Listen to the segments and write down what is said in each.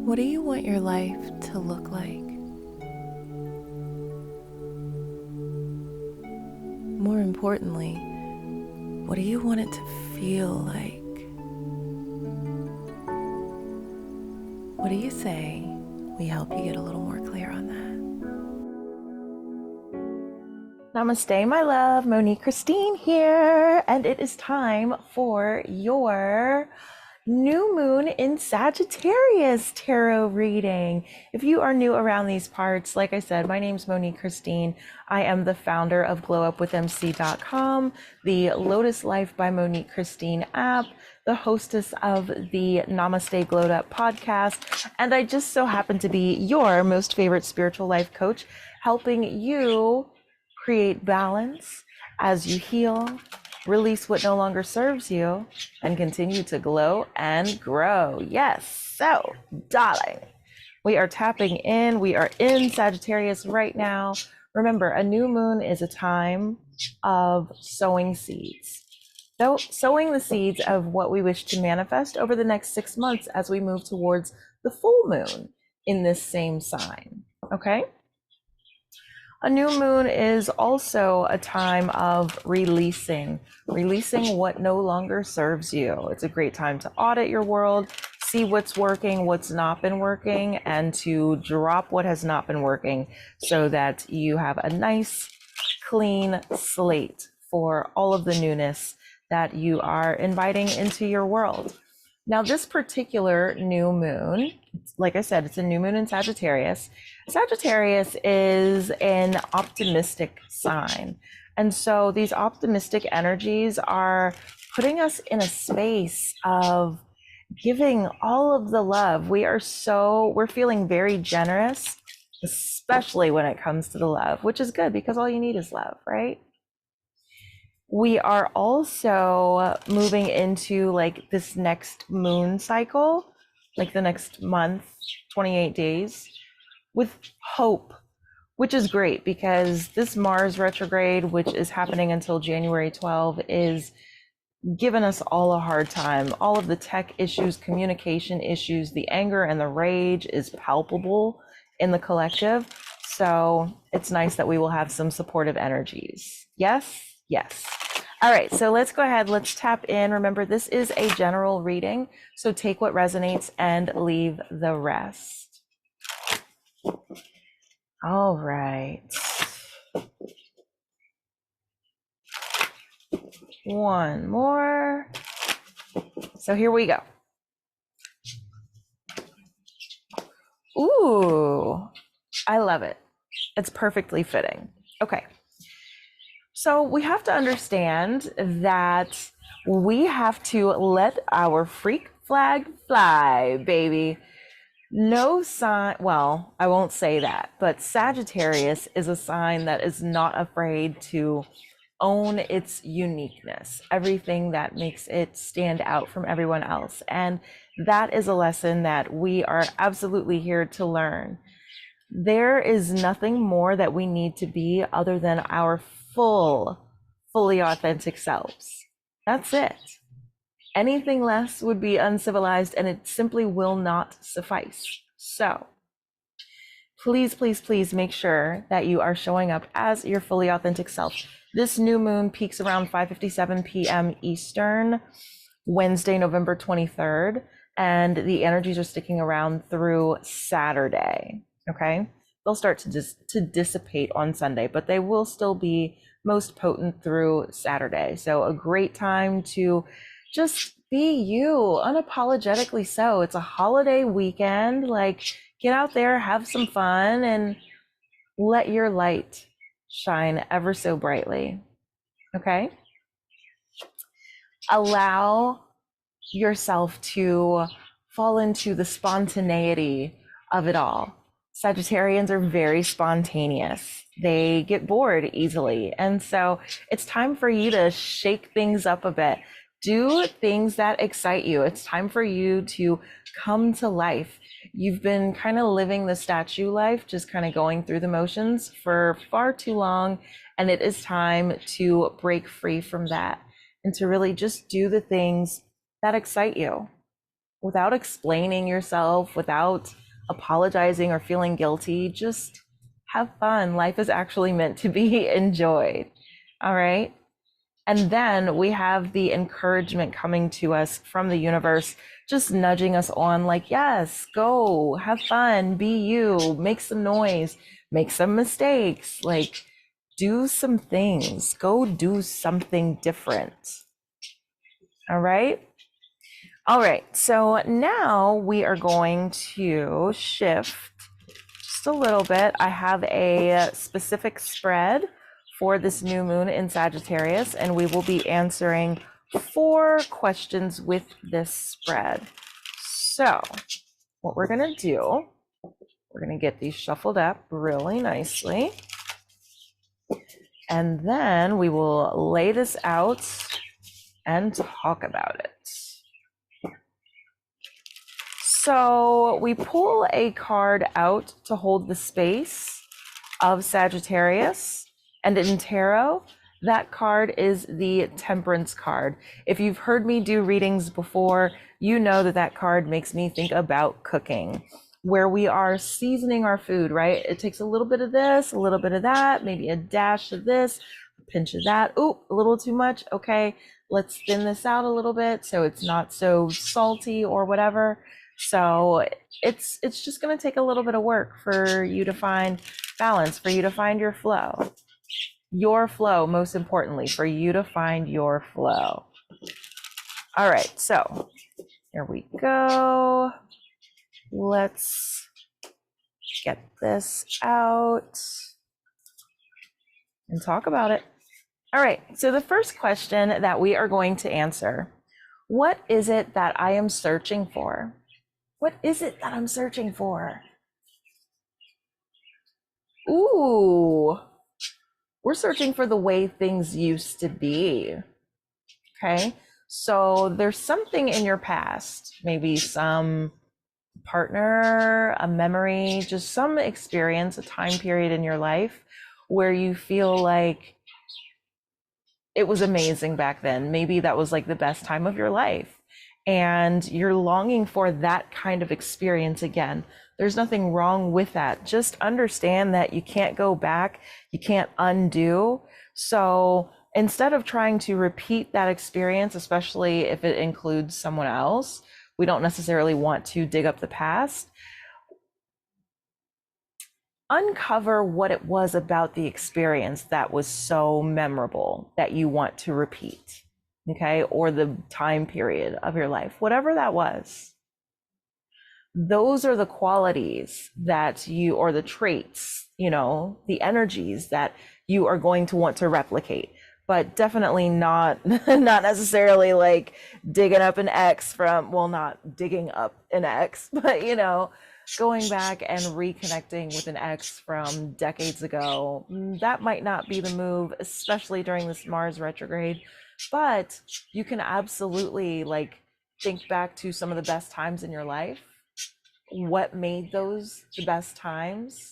What do you want your life to look like? More importantly, what do you want it to feel like? What do you say we help you get a little more clear on that? Namaste, my love. Monique Christine here, and it is time for your new moon in Sagittarius tarot reading. If you are new around these parts, like I said, my name's Monique Christine. I am the founder of 𝙒𝙤𝙀𝙗𝙀.com, the Lotus Life by Monique Christine app, the hostess of the Namaste Glowed Up podcast, and I just so happen to be your most favorite spiritual life coach, helping you create balance as you heal, release what no longer serves you, and continue to glow and grow. Yes, so darling, we are tapping in. We are in Sagittarius right now. Remember, a new moon is a time of sowing seeds. So sowing the seeds of what we wish to manifest over the next 6 months as we move towards the full moon in this same sign, okay? A new moon is also a time of releasing what no longer serves you. It's a great time to audit your world, see what's working, what's not been working, and to drop what has not been working so that you have a nice, clean slate for all of the newness that you are inviting into your world. Now, this particular new moon, like I said, it's a new moon in Sagittarius. Sagittarius is an optimistic sign. And so these optimistic energies are putting us in a space of giving all of the love. We're feeling very generous, especially when it comes to the love, which is good because all you need is love, right? We are also moving into like this next moon cycle, like the next month, 28 days, with hope, which is great because this Mars retrograde, which is happening until January 12, is giving us all a hard time. All of the tech issues, communication issues, the anger and the rage is palpable in the collective. So it's nice that we will have some supportive energies. Yes? Yes. All right, so let's go ahead, let's tap in. Remember, this is a general reading, so take what resonates and leave the rest. All right. One more. So here we go. Ooh, I love it. It's perfectly fitting. Okay. So we have to understand that we have to let our freak flag fly, baby. No sign, well, I won't say that, but Sagittarius is a sign that is not afraid to own its uniqueness, everything that makes it stand out from everyone else. And that is a lesson that we are absolutely here to learn. There is nothing more that we need to be other than our fully authentic selves. That's it. Anything less would be uncivilized and it simply will not suffice. So please, please, please make sure that you are showing up as your fully authentic self. This new moon peaks around 5:57 p.m. Eastern, Wednesday, November 23rd, and the energies are sticking around through Saturday, okay? They'll start to dissipate on Sunday, but they will still be most potent through Saturday. So a great time to just be you, unapologetically so. It's a holiday weekend. Like, get out there, have some fun, and let your light shine ever so brightly, okay? Allow yourself to fall into the spontaneity of it all. Sagittarians are very spontaneous. They get bored easily. And so it's time for you to shake things up a bit. Do things that excite you. It's time for you to come to life. You've been kind of living the statue life, just kind of going through the motions for far too long. And it is time to break free from that and to really just do the things that excite you. without explaining yourself, without apologizing or feeling guilty. Just have fun. Life is actually meant to be enjoyed. All right. And then we have the encouragement coming to us from the universe, just nudging us on like, yes, go, have fun, be you, make some noise, make some mistakes, like do some things, go do something different. All right. All right. So now we are going to shift just a little bit. I have a specific spread for this new moon in Sagittarius, and we will be answering 4 questions with this spread. So what we're going to do, we're going to get these shuffled up really nicely, and then we will lay this out and talk about it. So we pull a card out to hold the space of Sagittarius, and in tarot, that card is the Temperance card. If you've heard me do readings before, you know that that card makes me think about cooking, where we are seasoning our food, right? It takes a little bit of this, a little bit of that, maybe a dash of this, a pinch of that. Ooh, a little too much. Okay, let's thin this out a little bit so it's not so salty or whatever. So it's just going to take a little bit of work for you to find balance, for you to find your flow. Your flow, most importantly, for you to find your flow. All right, so here we go. Let's get this out and talk about it. All right, so the first question that we are going to answer, what is it that I am searching for? What is it that I'm searching for? Ooh, we're searching for the way things used to be. Okay, so there's something in your past, maybe some partner, a memory, just some experience, a time period in your life where you feel like it was amazing back then. Maybe that was like the best time of your life, and you're longing for that kind of experience again. There's nothing wrong with that. Just understand that you can't go back, you can't undo. So instead of trying to repeat that experience, especially if it includes someone else, we don't necessarily want to dig up the past. Uncover what it was about the experience that was so memorable that you want to repeat. Okay, or the time period of your life, whatever that was. Those are the qualities that you, or the traits, you know, the energies that you are going to want to replicate, but definitely not necessarily like digging up an ex from, well, not digging up an ex, but you know, going back and reconnecting with an ex from decades ago. That might not be the move, especially during this Mars retrograde. But you can absolutely like think back to some of the best times in your life. What made those the best times?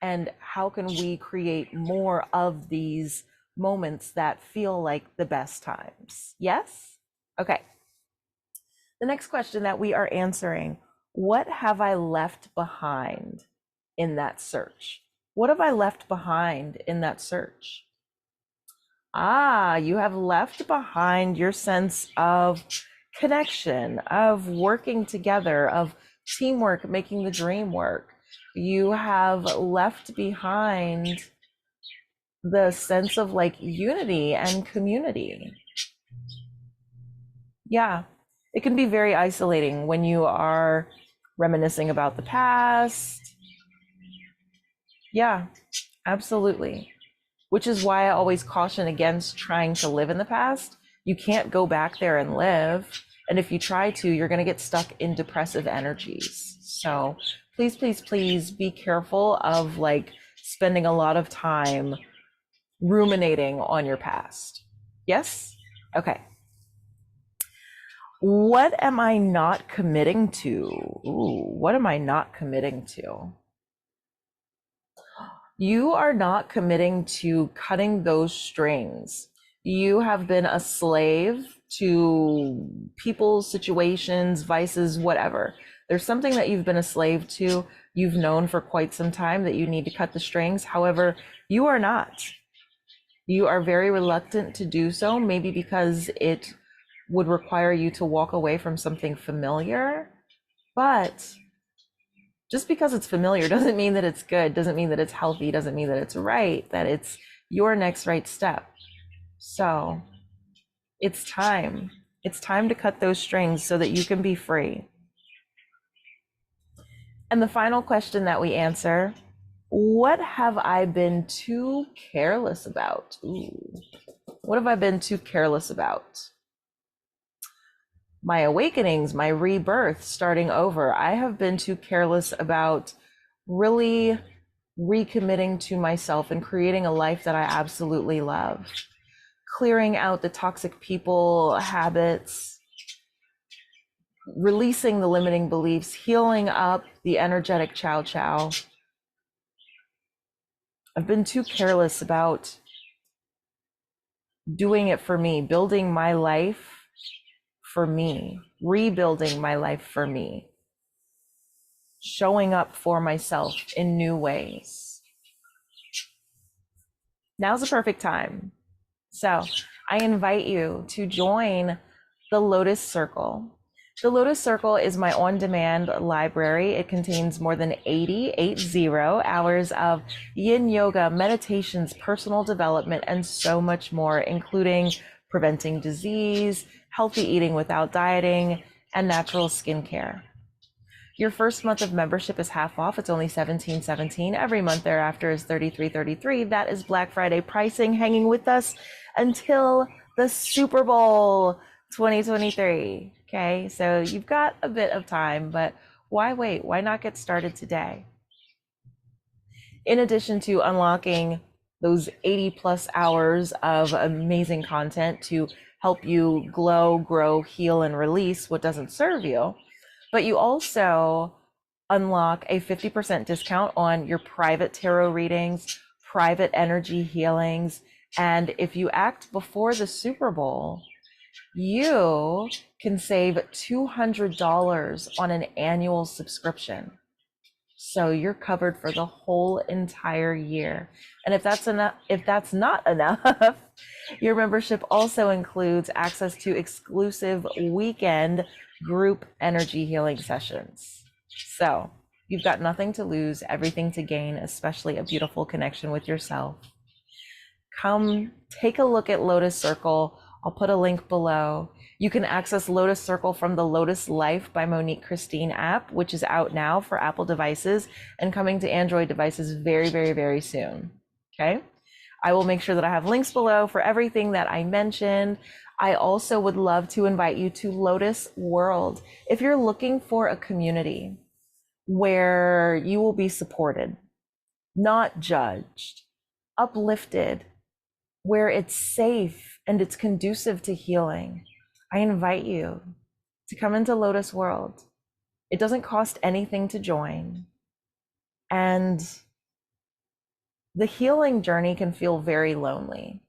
And how can we create more of these moments that feel like the best times? Yes? Okay. The next question that we are answering, what have I left behind in that search? What have I left behind in that search? You have left behind your sense of connection, of working together, of teamwork, making the dream work. You have left behind the sense of like unity and community. Yeah, it can be very isolating when you are reminiscing about the past. Yeah, absolutely. Which is why I always caution against trying to live in the past. You can't go back there and live. And if you try to, you're going to get stuck in depressive energies. So please, please, please be careful of like spending a lot of time ruminating on your past. Yes? Okay. What am I not committing to? Ooh, what am I not committing to? You are not committing to cutting those strings. You have been a slave to people, situations, vices, whatever. There's something that you've been a slave to, you've known for quite some time that you need to cut the strings. However, you are not. You are very reluctant to do so, maybe because it would require you to walk away from something familiar. But just because it's familiar doesn't mean that it's good, doesn't mean that it's healthy, doesn't mean that it's right, that it's your next right step. So it's time. It's time to cut those strings so that you can be free. And the final question that we answer, what have I been too careless about? Ooh. What have I been too careless about? My awakenings, my rebirth, starting over. I have been too careless about really recommitting to myself and creating a life that I absolutely love. Clearing out the toxic people, habits, releasing the limiting beliefs, healing up the energetic 𝙦𝙦𝙦𝙦. I've been too careless about doing it for me, building my life for me, rebuilding my life for me, showing up for myself in new ways. Now's the perfect time. So I invite you to join the Lotus Circle. The Lotus Circle is my on-demand library. It contains more than 80 hours of yin yoga, meditations, personal development, and so much more, including preventing disease, healthy eating without dieting, and natural skincare. Your first month of membership is half off. It's only $17.17. Every month thereafter is $33.33. That is Black Friday pricing, hanging with us until the Super Bowl 2023. Okay, so you've got a bit of time, but why wait? Why not get started today? In addition to unlocking those 80+ hours of amazing content to help you glow, grow, heal, and release what doesn't serve you, but you also unlock a 50% discount on your private tarot readings, private energy healings, and if you act before the Super Bowl, you can save $200 on an annual subscription. So you're covered for the whole entire year. And if that's not enough, your membership also includes access to exclusive weekend group energy healing sessions. So you've got nothing to lose, everything to gain, especially a beautiful connection with yourself. Come take a look at Lotus Circle. I'll put a link below. You can access Lotus Circle from the Lotus Life by Monique Christine app, which is out now for Apple devices and coming to Android devices very, very, very soon. Okay. I will make sure that I have links below for everything that I mentioned. I also would love to invite you to Lotus World. If you're looking for a community where you will be supported, not judged, uplifted, where it's safe and it's conducive to healing, I invite you to come into Lotus World. It doesn't cost anything to join. And the healing journey can feel very lonely.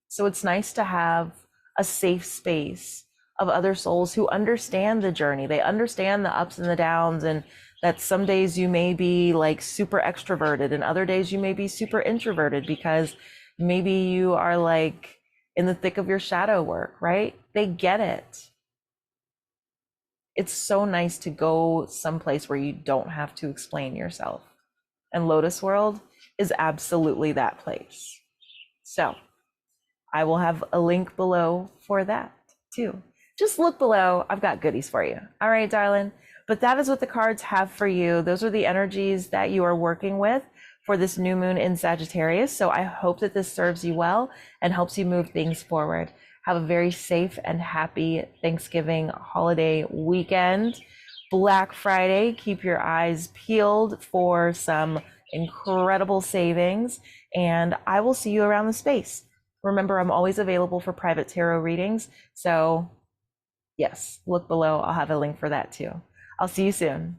So it's nice to have a safe space of other souls who understand the journey. They understand the ups and the downs, and that some days you may be like super extroverted and other days you may be super introverted because maybe you are like in the thick of your shadow work, right? They get it. It's so nice to go someplace where you don't have to explain yourself. And Lotus World is absolutely that place. So I will have a link below for that too. Just look below. I've got goodies for you. All right, darling. But that is what the cards have for you. Those are the energies that you are working with for this new moon in Sagittarius. So I hope that this serves you well and helps you move things forward. Have a very safe and happy Thanksgiving holiday weekend. Black Friday, keep your eyes peeled for some incredible savings, and I will see you around the space. Remember, I'm always available for private tarot readings. So yes, look below. I'll have a link for that too. I'll see you soon.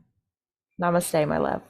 Namaste, my love.